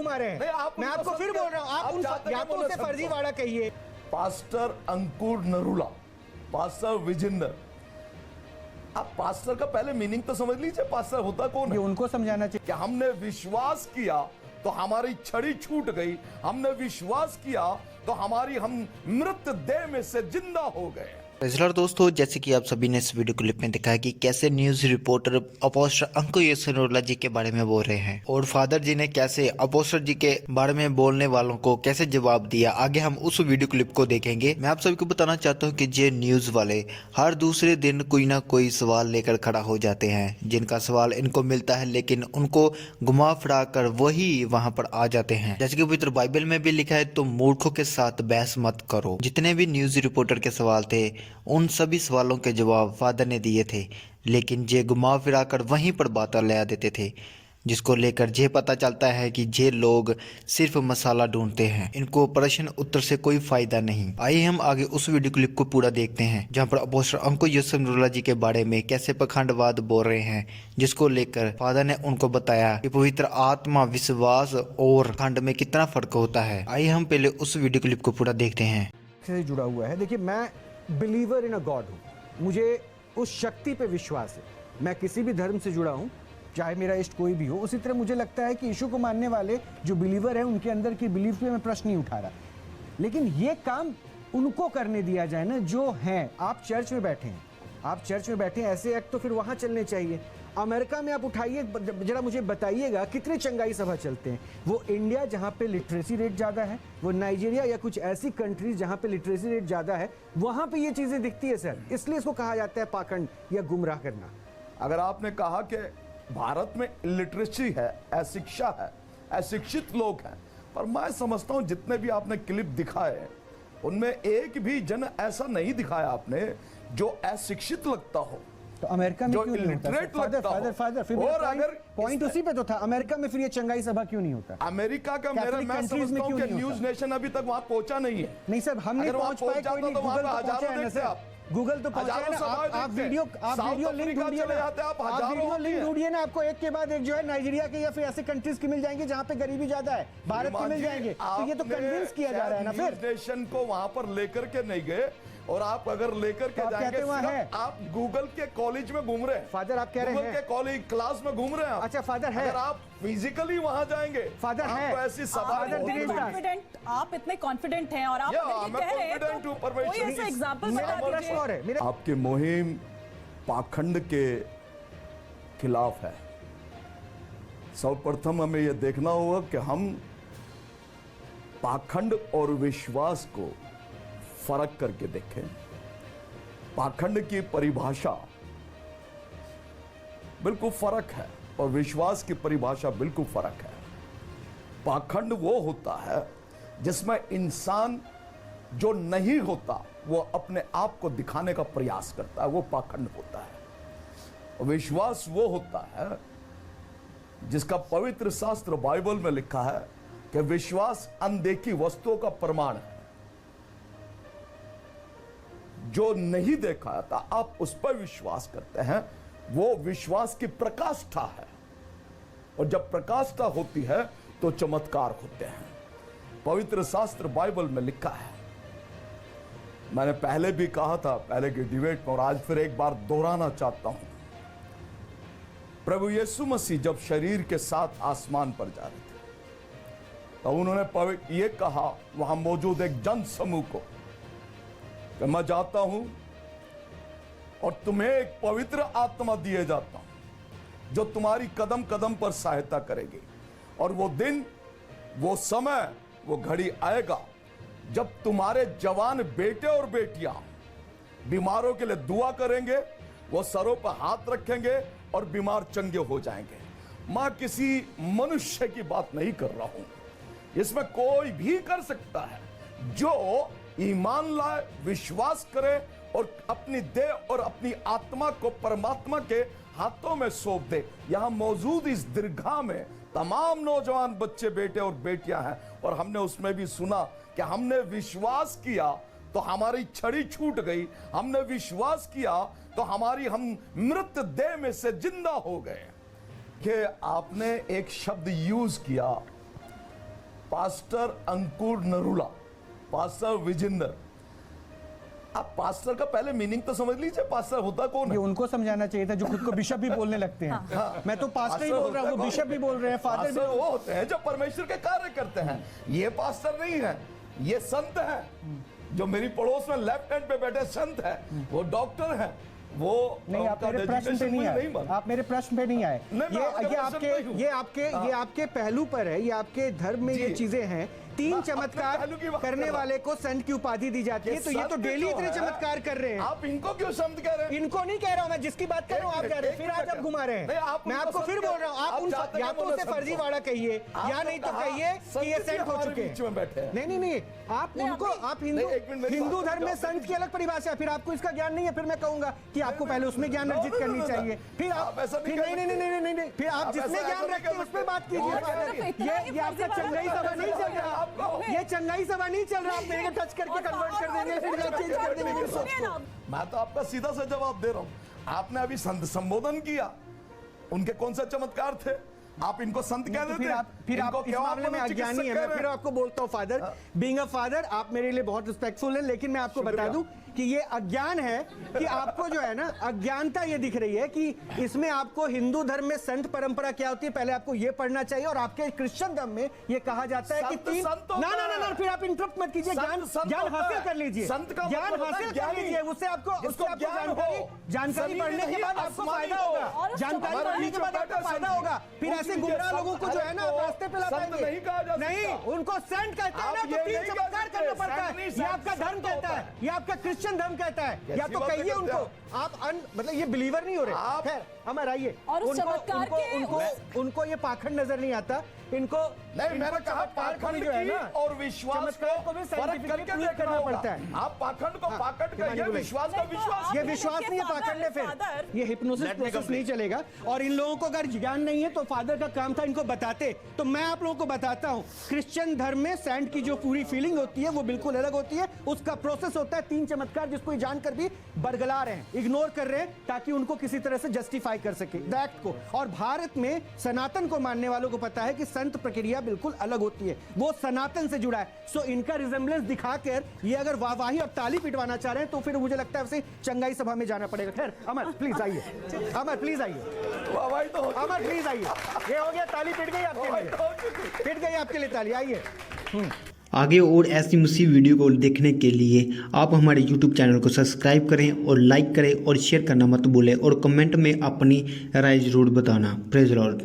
घुमा रहे हैं। मैं आपको फिर बोल रहा हूँ, आप उन या तो उसे फर्जीवाड़ा कहिए। पास्टर अंकुर नरूला, पास्टर विजेंद्र, आप पास्टर का पहले मीनिंग तो समझ लीजिए, पास्टर होता कौन है? ये उनको समझाना चाहिए कि हमने विश्वास किया तो हमारी छड़ी छूट गई, हमने विश्वास किया तो हम मृत देह में से जिंदा हो गए। दोस्तों, जैसे कि आप सभी ने इस वीडियो क्लिप में देखा है कि कैसे न्यूज रिपोर्टर अपोस्टल अंकुर नरूला जी के बारे में बोल रहे हैं और फादर जी ने कैसे अपोस्टल जी के बारे में बोलने वालों को कैसे जवाब दिया। आगे हम उस वीडियो क्लिप को देखेंगे। मैं आप सभी को बताना चाहता हूं कि ये न्यूज वाले हर दूसरे दिन कोई ना कोई सवाल लेकर खड़ा हो जाते हैं, जिनका सवाल इनको मिलता है लेकिन उनको घुमा फिरा कर वही वहां पर आ जाते हैं। जैसे कि पवित्र बाइबल में भी लिखा है, तो मूर्खों के साथ बहस मत करो। जितने भी न्यूज रिपोर्टर के सवाल थे उन सभी सवालों के जवाब फादर ने दिए थे, लेकिन जे घुमा फिरा कर वहीं पर बातें ले देते थे, जिसको लेकर जे पता चलता है कि जे लोग सिर्फ मसाला ढूंढते हैं। इनको प्रश्न उत्तर से कोई फायदा नहीं। आइए हम आगे उस वीडियो क्लिप को पूरा देखते हैं, जहां पर अपोस्टल अंकुर नरूला जी के बारे में कैसे पखंडवाद बोल रहे हैं, जिसको लेकर फादर ने उनको बताया कि पवित्र आत्मा, विश्वास और खंड में कितना फर्क होता है। आइए हम पहले उस वीडियो क्लिप को पूरा देखते हैं। से जुड़ा हुआ है। देखिए, मैं बिलीवर इन अ गॉड हूँ, मुझे उस शक्ति पे विश्वास है। मैं किसी भी धर्म से जुड़ा हूँ, चाहे मेरा इष्ट कोई भी हो। उसी तरह मुझे लगता है कि यीशु को मानने वाले जो बिलीवर हैं, उनके अंदर की बिलीफ पे मैं प्रश्न नहीं उठा रहा, लेकिन ये काम उनको करने दिया जाए ना जो हैं। आप चर्च में बैठे हैं, आप चर्च में बैठे हैं, ऐसे एक्ट तो फिर वहाँ चलने चाहिए। अमेरिका में आप उठाइए, जरा मुझे बताइएगा कितने चंगाई सभा चलते हैं। वो इंडिया जहाँ पे लिटरेसी रेट ज़्यादा है, वो नाइजीरिया या कुछ ऐसी कंट्रीज जहाँ पे लिटरेसी रेट ज़्यादा है, वहाँ पे ये चीज़ें दिखती है सर। इसलिए इसको कहा जाता है पाखंड या गुमराह करना। अगर आपने कहा कि भारत में लिटरेसी है, अशिक्षा है, अशिक्षित लोग हैं, पर मैं समझता हूँ जितने भी आपने क्लिप दिखाए उनमें एक भी जन ऐसा नहीं दिखाया आपने जो अशिक्षित लगता हो। तो अमेरिका में क्यों नहीं होता? फादर फिर और अगर पॉइंट उसी पे तो था, अमेरिका में फिर ये चंगाई सभा क्यों नहीं होता? अमेरिका का मैं समझता हूं कि न्यूज नेशन अभी तक वहां पहुंचा नहीं है। नहीं सर, हम नहीं पहुंच पाए, कोई नहीं। गूगल तो पहुंचा है ना सर, गूगल तो पहुंचा है ना। आप वीडियो लिंक ढूंढिए ना, आप वीडियो लिंक ढूंढिए ना, आपको एक के बाद एक जो है नाइजीरिया के या फिर ऐसे कंट्रीज की मिल जाएंगे जहां पे गरीबी ज्यादा है, भारत के मिल जाएंगे। तो ये तो कन्विंस किया जा रहा है ना। फिर न्यूज नेशन को वहां पर लेकर के नहीं गए, और आप अगर लेकर के जाएंगे, आप गूगल के कॉलेज में घूम रहे हैं। फादर आप कह रहे हैं गूगल के कॉलेज क्लास में घूम रहे हैं। अच्छा फादर है, अगर आप फिजिकली वहां जाएंगे, फादर है ऐसी सवाल, आप इतने कॉन्फिडेंट हैं और आप कह रहे हैं, तो कोई ऐसा एग्जांपल बता दीजिए। आपकी मुहिम पाखंड के खिलाफ है। सर्वप्रथम हमें यह देखना होगा कि हम पाखंड और विश्वास को फर्क करके देखें। पाखंड की परिभाषा बिल्कुल फर्क है और विश्वास की परिभाषा बिल्कुल फर्क है। पाखंड वो होता है जिसमें इंसान जो नहीं होता वो अपने आप को दिखाने का प्रयास करता है, वो पाखंड होता है। और विश्वास वो होता है जिसका पवित्र शास्त्र बाइबल में लिखा है कि विश्वास अनदेखी वस्तुओं का प्रमाण है। जो नहीं देखा था आप उस पर विश्वास करते हैं, वो विश्वास की प्रकाष्ठा है। और जब प्रकाष्ठा होती है तो चमत्कार होते हैं। पवित्र शास्त्र बाइबल में लिखा है, मैंने पहले भी कहा था पहले की डिबेट में और आज फिर एक बार दोहराना चाहता हूं। प्रभु यीशु मसीह जब शरीर के साथ आसमान पर जा रहे थे तो उन्होंने ये कहा वहां मौजूद एक जन समूह को कि मैं जाता हूं और तुम्हें एक पवित्र आत्मा दिए जाता हूं जो तुम्हारी कदम कदम पर सहायता करेगी। और वो दिन, वो समय, वो घड़ी आएगा जब तुम्हारे जवान बेटे और बेटियां बीमारों के लिए दुआ करेंगे, वो सरों पर हाथ रखेंगे और बीमार चंगे हो जाएंगे। मैं किसी मनुष्य की बात नहीं कर रहा हूं, इसमें कोई भी कर सकता है जो ईमान लाए, विश्वास करे और अपनी देह और अपनी आत्मा को परमात्मा के हाथों में सौंप दे। यहां मौजूद इस दीर्घा में तमाम नौजवान बच्चे, बेटे और बेटियां हैं, और हमने उसमें भी सुना कि हमने विश्वास किया तो हमारी छड़ी छूट गई, हमने विश्वास किया तो हम मृत देह में से जिंदा हो गए। कि आपने एक शब्द यूज किया पास्टर अंकुर नरूला, पास्टर विजेंद्र। आप पास्टर का पहले मीनिंग तो समझ लीजिए, पास्टर होता कौन ये है? उनको समझाना चाहिए था जो खुद को बिशप भी बोलने लगते हैं। मैं तो पास्टर ही बोल रहा हूँ, वो बिशप भी बोल रहे हैं, फादर भी। पास्टर वो होते हैं जो परमेश्वर के कार्य करते हैं। ये पास्टर नहीं है, ये संत है। जो मेरी पड़ोस में लेफ्ट हैंड पे बैठे संत है, वो डॉक्टर है। वो नहीं, आप मेरे प्रश्न पे नहीं आए, आप मेरे प्रश्न पे नहीं आए। ये आपके पहलू पर है, ये आपके धर्म में ये चीजें हैं। 3 चमत्कार करने वाले को संत की उपाधि दी जाती है, तो ये तो डेली इतने चमत्कार कर रहे हैं। आप इनको क्यों संत कह रहे हैं? इनको नहीं कह रहा हूं मैं, जिसकी बात कर रहा हूं आप कह रहे हैं, फिर आज आप घुमा रहे हैं। मैं आपको फिर बोल रहा हूं, आप या तो उसे फर्जीवाड़ा कहिए या नहीं तो कहिए कि ये संत हो चुके हैं। नहीं, आप उनको, आप हिंदू धर्म में संत की अलग परिभाषा है, फिर आपको इसका ज्ञान नहीं है, फिर मैं कहूंगा कि आपको पहले उसमें ज्ञान अर्जित करनी चाहिए, फिर आप नहीं, फिर आप जिसमें ज्ञान रखते हैं उस पर बात कीजिए। ये आपका चंगाई सभा नहीं चल रहा, ये चंगाई सभा नहीं चल रहा। आप मेरे को टच करके कन्वर्ट कर देंगे, फिर चेंज कर देंगे। मैं तो आपका सीधा सा जवाब दे रहा हूं। आपने अभी संत संबोधन किया, उनके कौन से चमत्कार थे? आप इनको संत कह देते हैं? फिर आप इस मामले में अज्ञानी है। मैं फिर आपको बोलता हूँ फादर, बीइंग अ फादर आप मेरे लिए बहुत रिस्पेक्टफुल है, लेकिन मैं आपको बता दूं कि ये अज्ञान है कि आपको जो है ना, अज्ञानता ये दिख रही है कि इसमें आपको हिंदू धर्म में संत परंपरा क्या होती है पहले आपको ये पढ़ना चाहिए, और आपके क्रिश्चियन धर्म में ये कहा जाता है कि 3 ना फिर आप इंटरप्ट मत कीजिए, ज्ञान हासिल कर लीजिए, ज्ञान हासिल कर लीजिए, उससे आपको जानकारी बढ़ने के बाद आपको फायदा होगा, जानकारी बढ़ने के बाद आपको फायदा होगा। फिर ऐसे गुमराह लोगों को जो है ना रास्ते पे ला पाएंगे। नहीं, उनको संत कहते हैं ना, तो 3 चमत्कार करना पड़ता है। ये आपका धर्म कहता है, ये आपका क्रिश्चियन धर्म कहता है, या तो कहिए उनको आप मतलब ये बिलीवर नहीं हो रहे। खैर अमर आइए, उनको ये पाखंड नजर नहीं आता इनको। नहीं, मैंने कहा पाखंड जो है ना और विश्वास को फर्क करके देखना पड़ता है। आप पाखंड को पाखंड कहिए, विश्वास को विश्वास। ये विश्वास नहीं है, पाखंड है, फिर ये हिप्नोसिस प्रोसेस नहीं चलेगा। और इन लोगों को अगर ज्ञान नहीं है तो फादर का काम था इनको बताते, तो मैं आप लोगों को बताता हूं। क्रिश्चियन धर्म में सेंट की जो पूरी फीलिंग होती है वो बिल्कुल अलग होती है, उसका प्रोसेस होता है 3 चमत्कार, जिसको जानकर भी बरगला रहे हैं, इग्नोर कर रहे हैं, ताकि उनको किसी तरह से जस्टिफाई कर सके एक्ट को। और भारत में सनातन को मानने वालों को पता है कि संत प्रक्रिया बिल्कुल अलग होती है, वो सनातन से जुड़ा है। सो इनका रिजेम्बलेंस दिखाकर ये अगर वाहवाही और ताली पिटवाना चाह रहे हैं तो फिर मुझे लगता है उसे चंगाई सभा में जाना पड़ेगा। खैर अमर प्लीज आइए, अमर प्लीज आइए, अमर प्लीज आइए। ये हो गया, ताली पिट गई आपके लिए, पिट गई आपके लिए ताली। आइए। आगे और ऐसी मुसी वीडियो को देखने के लिए आप हमारे YouTube चैनल को सब्सक्राइब करें और लाइक करें और शेयर करना मत भूलें, और कमेंट में अपनी राय जरूर बताना। Praise Lord.